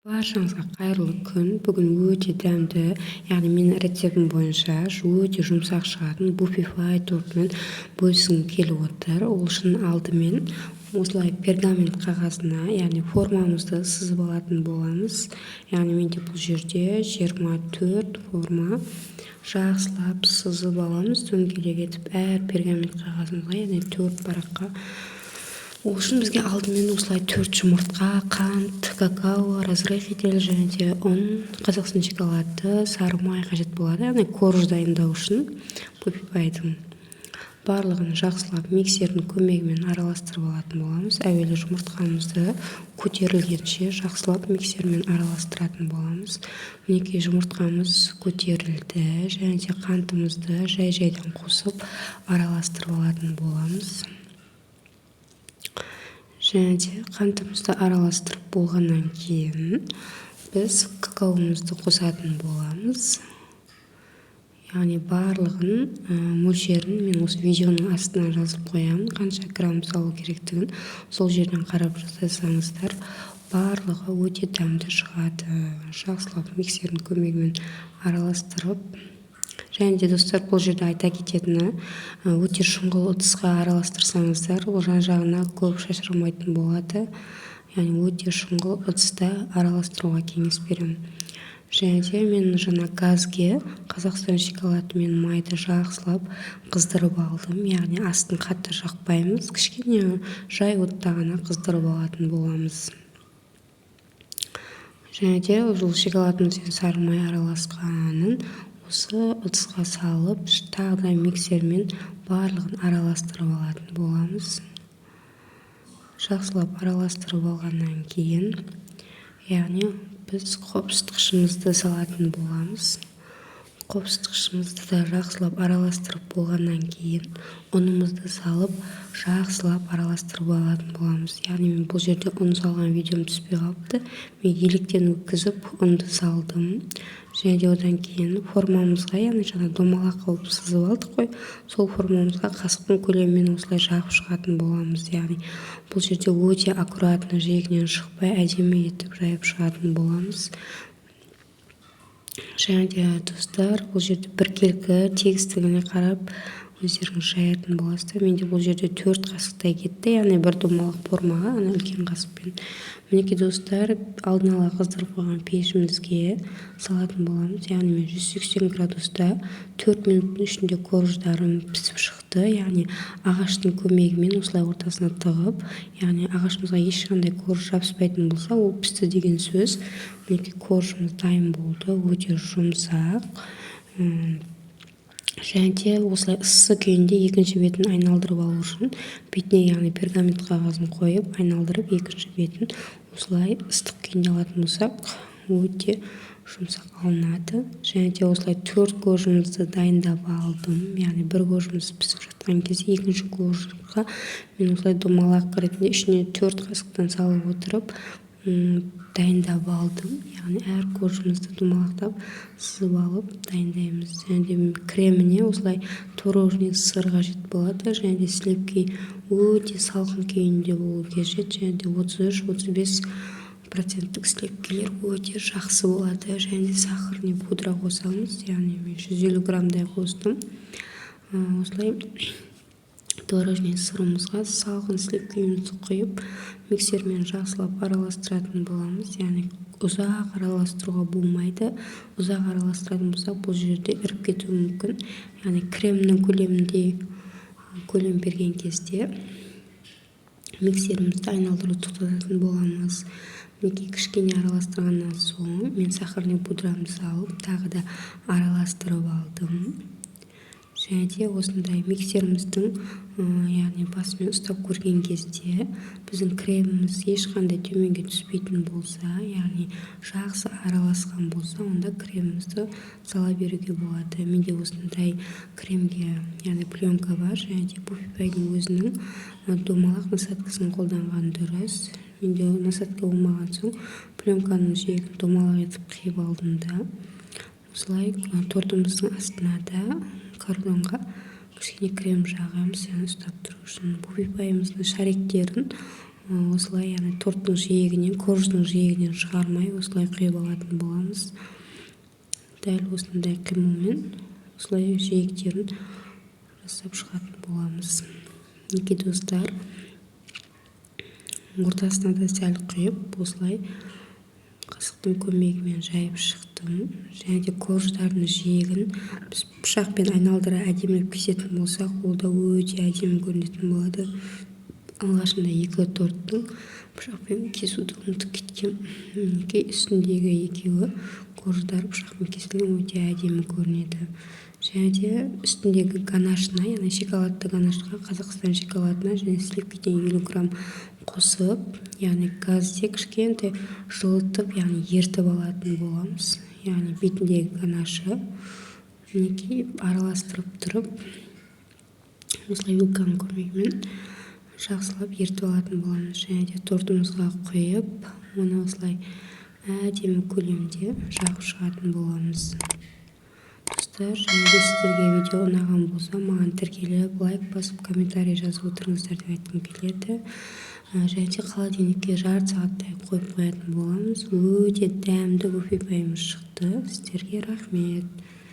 Баршаңызға қайырлы күн. Бүгін өте дәмді, яғни менің рецептім бойынша өте жұмсақ шығатын буфифай тортымен бөліскім келіп отыр. Ол үшін алдымен осылай пергамент қағазына, яғни формамызды сызып алатын боламыз. Яғни менде бұл жерде 24 форма жақсылап сызып аламыз. Дөңгелек етіп әр пергамент қағазымызға, яғни 4 параққа. Ол үшін бізге алдымен осылай 4 жұмыртқа, қант, какао, разрыхитель және де ұн, қазақстан шоколады, сары май қажет болады. Яғни корж дайындау үшін буфифайдың барлығын жақсылап миксердің көмегімен араластырып алатын боламыз. Әуелі жұмыртқамызды көтерілгенше жақсылап миксермен араластыратын боламыз. Мінекей жұмыртқамыз көтерілді, және де қантымызды жай-жайдан қосып араластырып алатын боламыз. Және де қантымызды араластырып болғаннан кейін біз какаомызды қосатын боламыз. Яғни барлығын мөлшерін мен осы видеоның астына жазып қоямын, қанша грамм салу керектігін. Сол жерден қарап жасасаңыздар, барлығы өте дәмді шығады. Жақсылап миксердің көмегімен араластырып. Және де достар, бұл жерде айта кететіні, өте шұңғыл ыдысқа араластырсаңыздар, ол жан-жағына көп шашырмайтын болады. Яғни өте шұңғыл ыдыста араластыруға кеңес беремін. Және де мен жаңа газге қазақстан шоколады мен майды жақсылап қыздырып алдым. Яғни астын қатты жақпаймыз, кішкене жай отта ғана қыздырып алатын боламыз. Және де бұл шоколадымыз бен сары май араласқанын осы ыдысқа салып, тағы да миксермен барлығын араластырып алатын боламыз. Жақсылап араластырып алғаннан кейін, яғни біз қопсытқышымызды салатын боламыз. Қопсытқышымызды да жақсылап араластырып болғаннан кейін, ұнымызды салып, жақсылап араластырып алатын боламыз. Яғни мен бұл жерде ұн салған видеом түспей қалыпты. Мен електен өткізіп ұнды салдым. Және де одан кейін формамызға, яғни жаңа домалақ қылып сызып алдық қой, сол формамызға қасықтың көлемімен осылай жағып шығатын боламыз. Яғни бұл жерде өте аккуратны, жиегінен шықпай, әдемі етіп жайып шығатын боламыз. Және де достар, бұл жерде біркелкі тегістігіне қарап өздеріңіз жаятын боласыздар. Менде бұл жерде 4 қасықтай кетті, яғни бір домалақ формаға, ана үлкен қасықпен. Мінекей достар, алдын ала қыздырып қойған пешімізге салатын боламыз. Яғни мен 180 градуста 4 минуттың ішінде корждарым пісіп шықты. Яғни ағаштың көмегімен осылай ортасына тығып, яғни ағашымызға ешқандай корж жабыспайтын болса, ол пісті деген сөз. Мінекей коржымыз дайын болды, өте жұмсақ. Және де осылай ыссы күйінде екінші бетін айналдырып алу үшін бетіне, яғни пергамент қағазын қойып, айналдырып екінші бетін осылай ыстық күйінде алатын болсақ, өте жұмсақ алынады. Және де осылай 4 коржымызды дайындап алдым. Яғни бір коржымыз пісіп жатқан кезде екінші коржға мен осылай домалақ ретінде ішіне 4 қасықтан салып отырып дайындап алдым. Яғни әр коржымызды домалақтап сызып алып дайындаймыз. Және де креміне осылай творожный сыр қажет болады. Және де сливки өте салқын күйінде болу қажет. Және де 33-35% сливкилер өте жақсы болады. Және де сахарный пудра қосамыз. Яғни мен 150 граммдай қостым. Осылай творожный сырымызға салқын сливкимізді құйып, миксермен жақсылап араластыратын боламыз. Яғни ұзақ араластыруға болмайды. Ұзақ араластыратын болсақ, бұл жерде іріп кетуі мүмкін. Яғни кремнің көлем берген кезде миксерімізді айналдырып тоқтататын боламыз. Мінекей кішкене араластырғаннан соң мен сахарный пудрамды салып, тағы да араластырып алдым. Және де осындай миксеріміздің, яғни басымен ұстап көрген кезде біздің креміміз ешқандай төменге түспейтін болса, яғни жақсы араласқан болса, онда кремімізді сала беруге болады. Менде осындай кремге, яғни пленка бар, және де буфифайдың өзінің домалақ насадкасын қолданған дұрыс. Менде насадка болмаған соң пленканың жиегін домалақ етіп қиып алдым да. Осылай тортымыздың астына да кардонға кішкене крем жағамыз, яғни ұстап тұру үшін. Буфифайымыздың шариктерін осылай яғни торттың жиегінен, корждың жиегінен шығармай осылай құйып алатын боламыз. Дәл осындай қимылмен осылай жиектерін жасап шығатын боламыз. Мінекей достар, ортасына да сәл құйып осылай қасықтың көмегімен жайып шықтым. Және де корждардың жиегін біз пышақпен айналдыра әдемілеп кесетін болсақ, ол да өте әдемі көрінетін болады. Алғашында екі торттың пышақпен кесуді ұмытып кеткем. Мінекей үстіндегі екеуі корждар пышақпен кесілген өте әдемі көрінеді. Және де үстіндегі ганашына, яғни шоколадты ганашқа Қазақстан шоколадына және сливкиден 50 грамм қосып, яғни газде кішкентай жылытып, яғни ертіп алатын боламыз. Яғни бетіндегі ганашы мінекей араластырып тұрып, осылай вилканың көмегімен жақсылап ертіп алатын боламыз. Және де тортымызға құйып, оны осылай әдемі көлемде жағып шығатын боламыз. Достар, және де сіздерге видео ұнаған болса, маған тіркеліп, лайк басып, комментарий жазып отырыңыздар деп айтқым келеді. Және де холодильникке жарты сағаттай қойып қоятын боламыз. Өте дәмді буфи пайымыз шықты. Сіздерге рахмет.